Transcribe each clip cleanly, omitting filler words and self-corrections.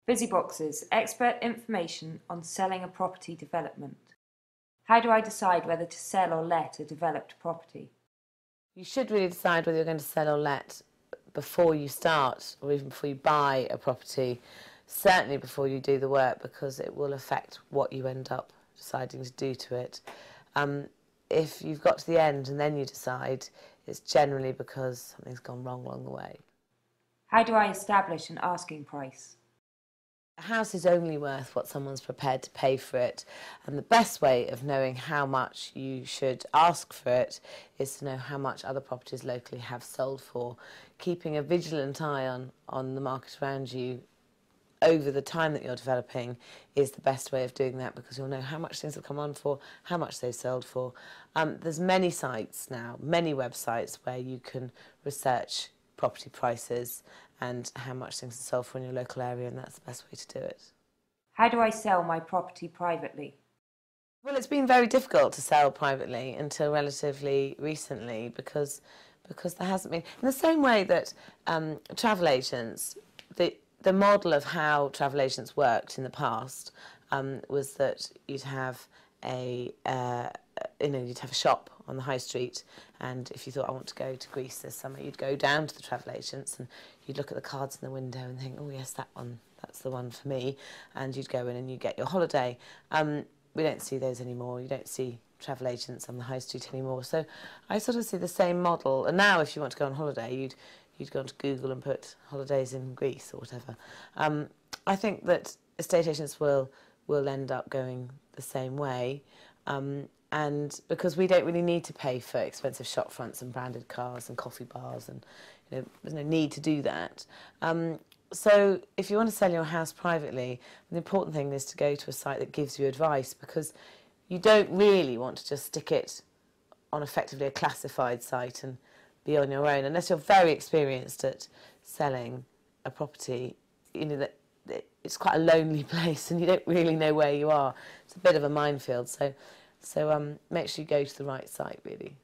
BusyBoxes, expert information on selling a property development. How do I decide whether to sell or let a developed property? You should really decide whether you're going to sell or let before you start, or even before you buy a property, certainly before you do the work, because it will affect what you end up deciding to do to it. If you've got to the end and then you decide, it's generally because something's gone wrong along the way. How do I establish an asking price? A house is only worth what someone's prepared to pay for it, and the best way of knowing how much you should ask for it is to know how much other properties locally have sold for. Keeping a vigilant eye on the market around you over the time that you're developing is the best way of doing that, because you'll know how much things have come on for, how much they've sold for. There's many sites now, many websites where you can research property prices and how much things are sold for in your local area, and that's the best way to do it. How do I sell my property privately? Well, it's been very difficult to sell privately until relatively recently because there hasn't been, in the same way that travel agents, the model of how travel agents worked in the past was that you'd have you'd have a shop on the high street, and if you thought, I want to go to Greece this summer, you'd go down to the travel agents and you'd look at the cards in the window and think, oh yes, that one, that's the one for me, and you'd go in and you get your holiday. We don't see those anymore. You don't see travel agents on the high street anymore. So I sort of see the same model. And now if you want to go on holiday, you'd go onto Google and put holidays in Greece or whatever. I think that estate agents will end up going the same way. And because we don't really need to pay for expensive shop fronts and branded cars and coffee bars, and there's no need to do that. So if you want to sell your house privately, the important thing is to go to a site that gives you advice, because you don't really want to just stick it on effectively a classified site and be on your own, unless you're very experienced at selling a property. That it's quite a lonely place and you don't really know where you are. It's a bit of a minefield. So make sure you go to the right site, really.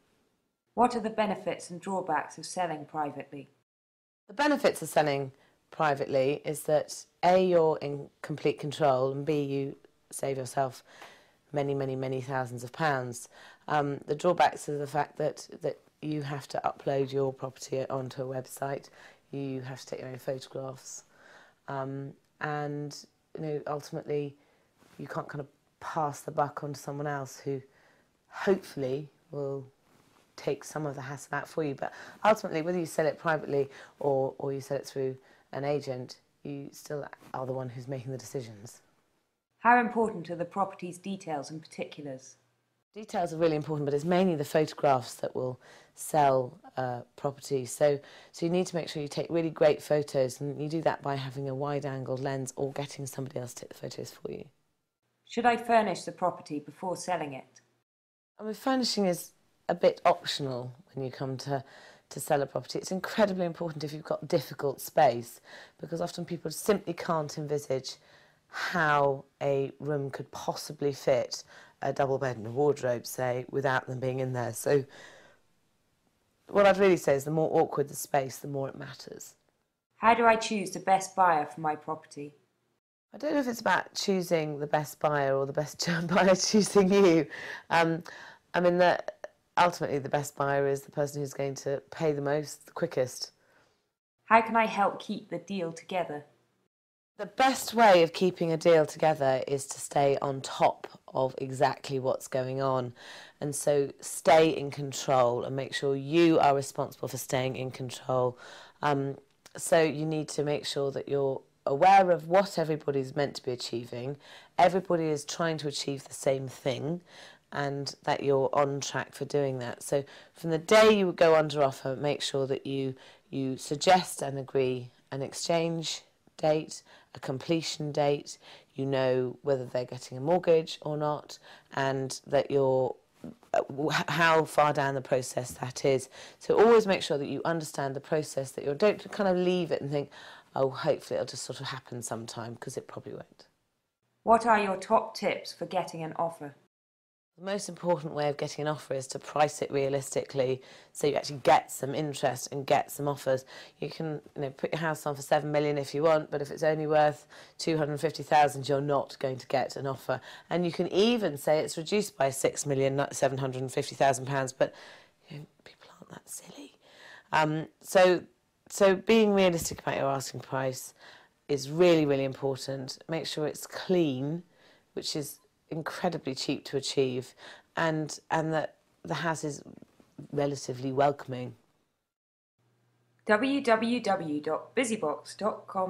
What are the benefits and drawbacks of selling privately? The benefits of selling privately is that A, you're in complete control, and B, you save yourself many, many, many thousands of pounds. The drawbacks are the fact that you have to upload your property onto a website, you have to take your own photographs, and ultimately you can't kind of pass the buck on to someone else who hopefully will take some of the hassle out for you. But ultimately, whether you sell it privately or you sell it through an agent, you still are the one who's making the decisions. How important are the property's details and particulars? Details are really important, but it's mainly the photographs that will sell property. So you need to make sure you take really great photos, and you do that by having a wide-angled lens or getting somebody else to take the photos for you. Should I furnish the property before selling it? I mean, furnishing is a bit optional when you come to sell a property. It's incredibly important if you've got difficult space, because often people simply can't envisage how a room could possibly fit a double bed and a wardrobe, say, without them being in there. So what I'd really say is the more awkward the space, the more it matters. How do I choose the best buyer for my property? I don't know if it's about choosing the best buyer or the best buyer choosing you. I mean, ultimately the best buyer is the person who's going to pay the most, the quickest. How can I help keep the deal together? The best way of keeping a deal together is to stay on top of exactly what's going on. And so stay in control and make sure you are responsible for staying in control. So you need to make sure that you're aware of what everybody's meant to be achieving. Everybody is trying to achieve the same thing, and that you're on track for doing that. So from the day you go under offer, make sure that you suggest and agree an exchange date, a completion date, you know whether they're getting a mortgage or not, and that you're how far down the process that is. So always make sure that you understand the process, that you don't kind of leave it and think, oh, hopefully it'll just sort of happen sometime, because it probably won't. What are your top tips for getting an offer? The most important way of getting an offer is to price it realistically so you actually get some interest and get some offers. You can put your house on for 7 million if you want, but if it's only worth 250,000, you're not going to get an offer. And you can even say it's reduced by 6,750,000 pounds, but people aren't that silly. So being realistic about your asking price is really, really important. Make sure it's clean, which is incredibly cheap to achieve, and that the house is relatively welcoming. www.busybox.com